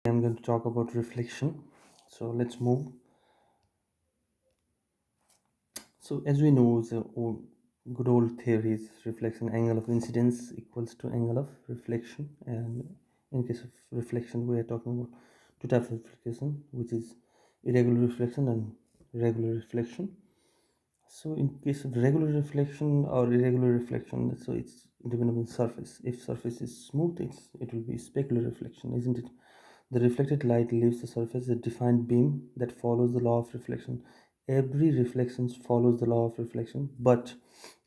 I'm going to talk about reflection. So let's move. So as we know, good old theories, reflection angle of incidence equals to angle of reflection. And in case of reflection, we are talking about two types of reflection, which is irregular reflection and regular reflection. So in case of regular reflection or irregular reflection, so it's dependent on surface. If surface is smooth, it will be specular reflection, isn't it? The reflected light leaves the surface a defined beam that follows the law of reflection. Every reflection follows the law of reflection, but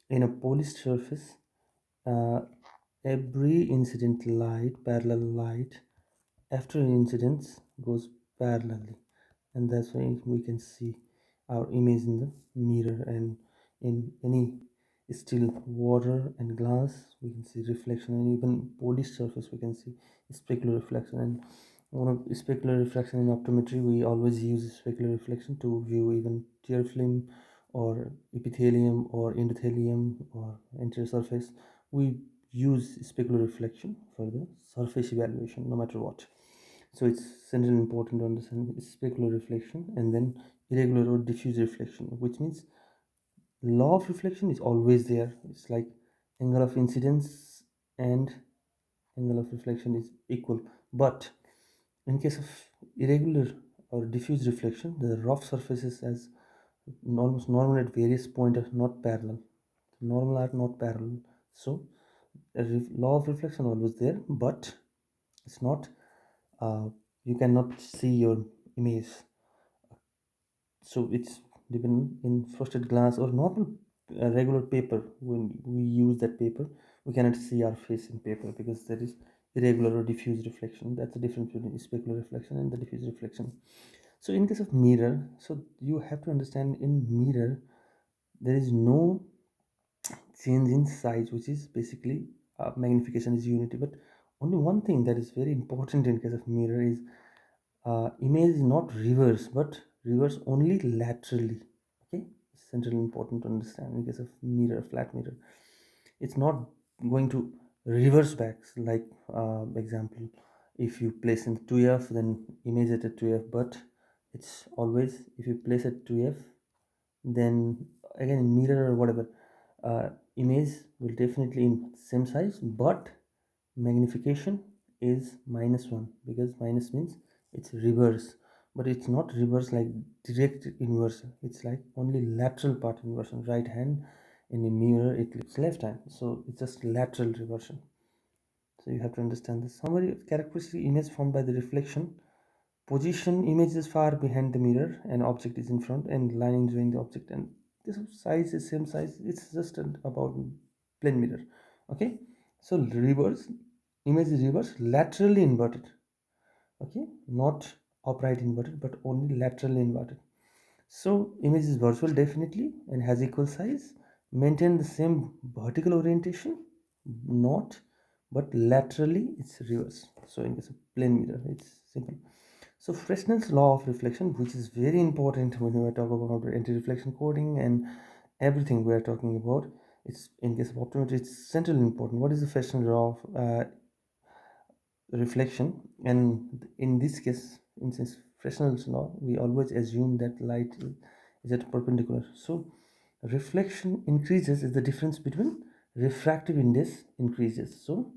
in a polished surface, uh, every incident light, parallel light, after incidence goes parallelly, and that's why we can see our image in the mirror, and in any still water and glass we can see reflection, and even polished surface we can see specular reflection. And one of specular reflection in optometry, we always use specular reflection to view even tear film or epithelium or endothelium or anterior surface. We use specular reflection for the surface evaluation no matter what. So it's centrally important to understand specular reflection and then irregular or diffuse reflection, which means law of reflection is always there. It's like angle of incidence and angle of reflection is equal. But in case of irregular or diffuse reflection, the rough surfaces as almost normal at various points are not parallel. Normal are not parallel. So law of reflection always there, but it's not uh, you cannot see your image. So it's dependent in frosted glass or normal regular paper. When we use that paper, we cannot see our face in paper because there is irregular or diffuse reflection. That's the difference between specular reflection and the diffuse reflection. So in case of mirror, so you have to understand in mirror there is no change in size, which is basically magnification is unity. But only one thing that is very important in case of mirror is image is not reverse but reverse only laterally. Okay, it's centrally important to understand in case of mirror, flat mirror. It's not going to reverse back like example, if you place in 2f then image at a 2f, but it's always if you place at 2f then again in mirror or whatever, uh, image will definitely in same size, but magnification is -1 because minus means it's reverse, but it's not reverse like direct inversion. It's like only lateral part inversion. Right hand in a mirror it looks left hand, so it's just lateral reversion. So you have to understand this. Summary of characteristic image formed by the reflection. Position: image is far behind the mirror and object is in front, and line join the object, and this size is same size. It's just about plane mirror. Okay, so reverse, image is reverse laterally inverted. Okay, not upright inverted but only laterally inverted. So image is virtual definitely and has equal size. Maintain the same vertical orientation, not, but laterally it's reverse. So in case of plane mirror, it's simple. So Fresnel's law of reflection, which is very important when we are talking about anti-reflection coding and everything we are talking about, it's in case of optometry, it's centrally important. What is the Fresnel law of reflection? And in this case, in since Fresnel's law, we always assume that light is at perpendicular. So reflection increases is the difference between refractive index increases. So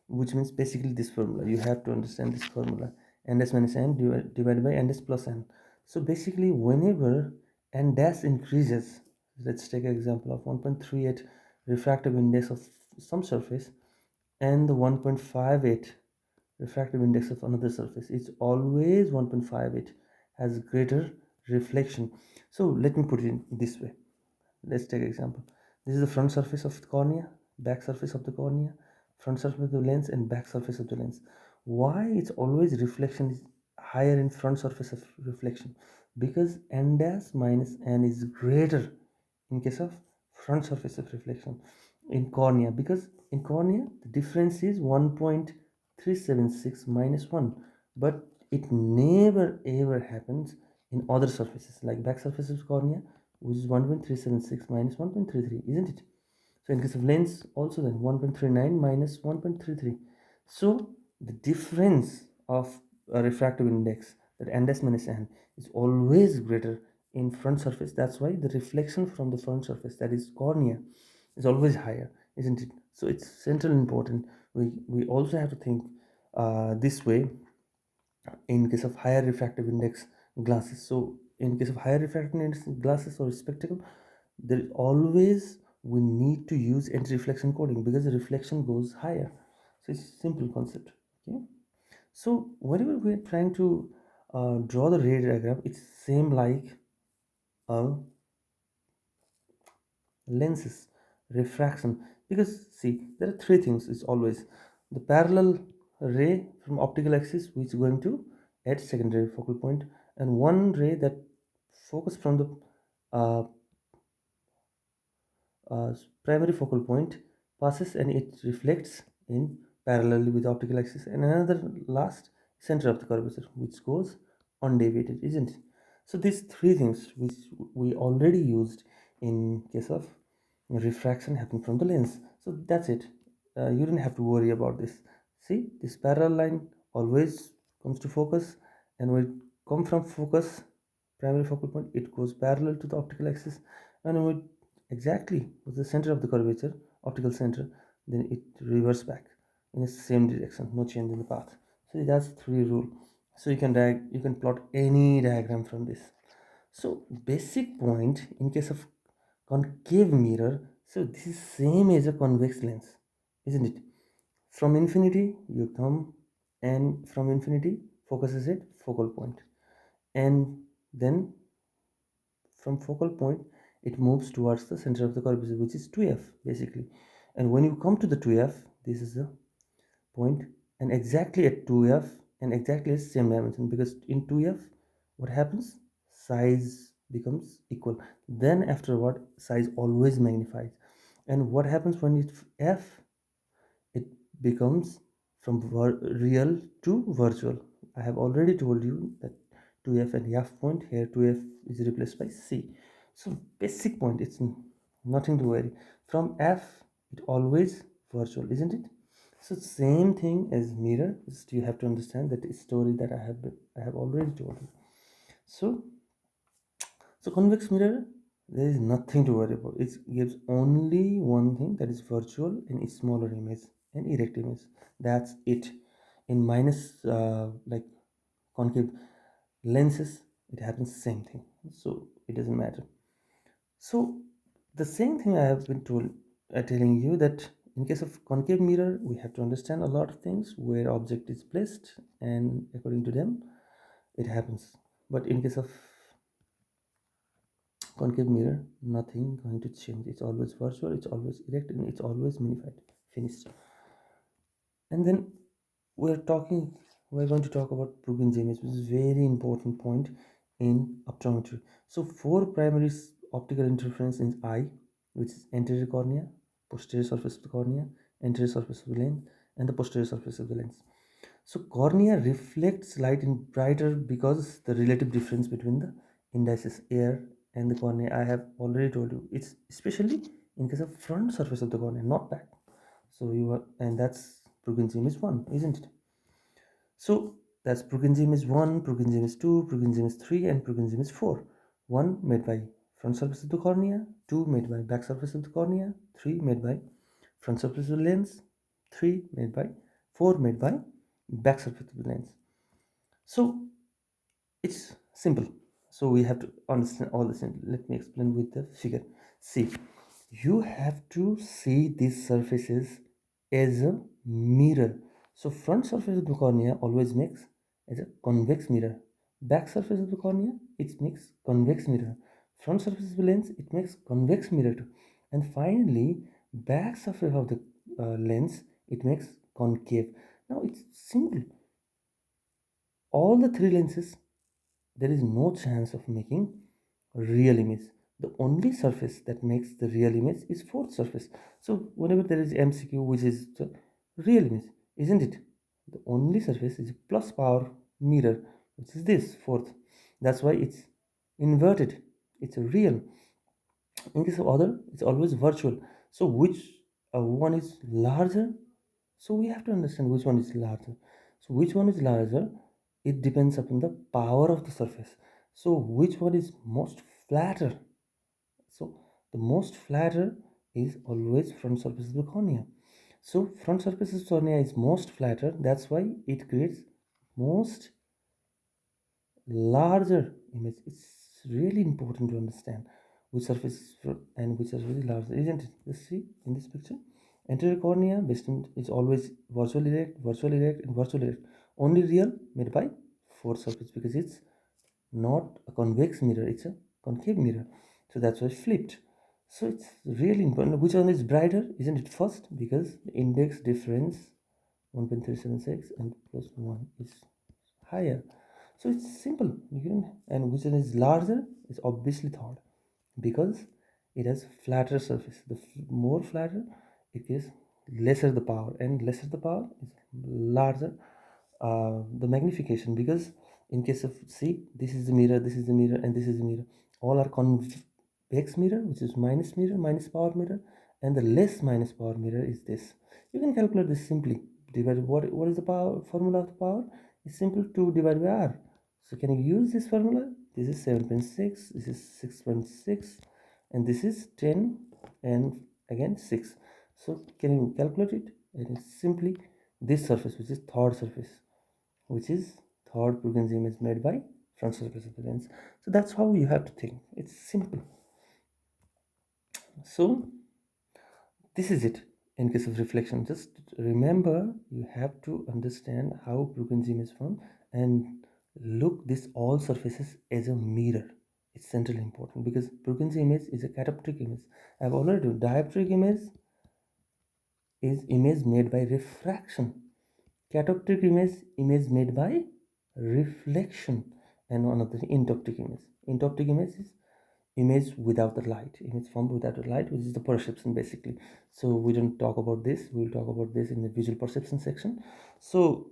which means basically this formula, you have to understand this formula, n dash minus n divided by n dash plus n. So basically whenever n dash increases, let's take an example of 1.38 refractive index of some surface and the 1.58 refractive index of another surface, it's always 1.58 has greater reflection. So let me put it in this way. Let's take an example. This is the front surface of the cornea, back surface of the cornea, front surface of the lens, and back surface of the lens. Why it's always reflection is higher in front surface of reflection? Because n dash minus n is greater in case of front surface of reflection in cornea, because in cornea the difference is 1.376 minus 1, but it never ever happens in other surfaces like back surface of cornea, which is 1.376 minus 1.33, isn't it? So in case of lens also then 1.39 minus 1.33. So the difference of refractive index, that n dash minus n, is always greater in front surface. That's why the reflection from the front surface, that is cornea, is always higher, isn't it? So it's central important. We also have to think this way in case of higher refractive index glasses. So in case of higher refractive index glasses or spectacle, there is always we need to use anti-reflection coating because the reflection goes higher. So it's a simple concept. Okay. So whenever we're trying to draw the ray diagram, it's same like a lenses refraction, because see there are three things. It's always the parallel ray from optical axis which is going to at secondary focal point, and one ray that focus from the uh, primary focal point passes and it reflects in parallel with the optical axis, and another last center of the curvature which goes undeviated, isn't it? So these three things which we already used in case of refraction happening from the lens. So that's it. You don't have to worry about this. See, this parallel line always comes to focus, and when it come from focus primary focal point, it goes parallel to the optical axis, and when it exactly was the center of the curvature, optical center, then it reverses back in the same direction, no change in the path. So that's three rule. So you can plot any diagram from this. So basic point in case of concave mirror, so this is same as a convex lens, isn't it? From infinity you come, and from infinity focuses at focal point, and then from focal point it moves towards the center of the curvature, which is 2f basically. And when you come to the 2f, this is the point, and exactly at 2f and exactly at same dimension, because in 2f what happens, size becomes equal, then afterward size always magnifies. And what happens when it f, it becomes from real to virtual. I have already told you that 2f and f point, here 2f is replaced by c. So basic point, it's nothing to worry. From f it always virtual, isn't it? So same thing as mirror, just you have to understand that story that I have already told you. So convex mirror, there is nothing to worry about. It gives only one thing, that is virtual and a smaller image and erect image. That's it. In minus like concave lenses, it happens same thing. So it doesn't matter. So the same thing I have been telling you, that in case of concave mirror, we have to understand a lot of things where object is placed, and according to them, it happens. But in case of concave mirror, nothing going to change. It's always virtual, it's always erect, and it's always minified, finished. And then we're going to talk about purkinje image, which is very important point in optometry. So four primary optical interference in eye, which is anterior cornea, posterior surface of the cornea, anterior surface of the lens, and the posterior surface of the lens. So cornea reflects light in brighter because the relative difference between the indices air and the cornea. I have already told you, it's especially in case of front surface of the cornea, not back. So you are, and that's Purkinje image 1, isn't it? So that's Purkinje image 1, Purkinje image 2, Purkinje image 3, and Purkinje image 4. 1 made by front surface of the cornea, 2 made by back surface of the cornea, 3 made by front surface of the lens, 3 made by 4 made by back surface of the lens. So it's simple. So we have to understand all this. Let me explain with the figure. See, you have to see these surfaces as a mirror. So front surface of the cornea always makes as a convex mirror. Back surface of the cornea, it makes convex mirror. Front surface of the lens, it makes convex mirror too. And finally, back surface of the lens, it makes concave. Now it's simple. All the three lenses, there is no chance of making real image. The only surface that makes the real image is fourth surface. So whenever there is MCQ, which is the real image, isn't it? The only surface is plus power mirror, which is this fourth. That's why it's inverted, it's real. In case of other, it's always virtual. So which one is larger? So we have to understand which one is larger. So which one is larger, it depends upon the power of the surface. So which one is most flatter? So the most flatter is always front surface of the cornea. So front surface of the cornea is most flatter. That's why it creates most larger image. It's really important to understand which surface and which are really larger, isn't it? Just see in this picture. Anterior cornea basement is always virtually erect, and virtually erect. Only real made by fourth surface because it's not a convex mirror, it's a concave mirror. So that's why flipped. So it's really important. Which one is brighter? Isn't it first? Because the index difference 1.376 and plus 1 is higher. So it's simple. You can, and which one is larger is obviously third because it has flatter surface. The more flatter it is, lesser the power, and lesser the power is larger the magnification. Because in case of, see, this is the mirror, this is the mirror, and this is the mirror, all are convex mirror, which is minus mirror, minus power mirror, and the less minus power mirror is this. You can calculate this simply. Divide what is the power formula of the power? It's simple, 2 divided by r. So can you use this formula? This is 7.6, this is 6.6, and this is 10, and again 6. So can you calculate it? It is simply this surface, which is third surface, which is third purkinje image made by front surface of the lens. So that's how you have to think. It's simple. So this is it. In case of reflection, just remember, you have to understand how purkinje image form, and look this all surfaces as a mirror. It's centrally important because purkinje image is a catoptric image. I've already told dioptric image is image made by refraction. Catoptric image made by reflection. And another entoptic image. Entoptic image is image without the light, image formed without the light, which is the perception basically. So we don't talk about this, we'll talk about this in the visual perception section. So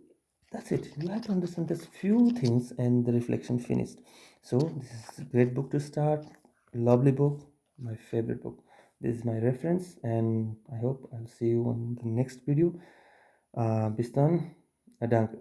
that's it. You have to understand this few things and the reflection finished. So this is a great book to start, lovely book, my favorite book. This is my reference, and I hope I'll see you on the next video. Bis dann, danke.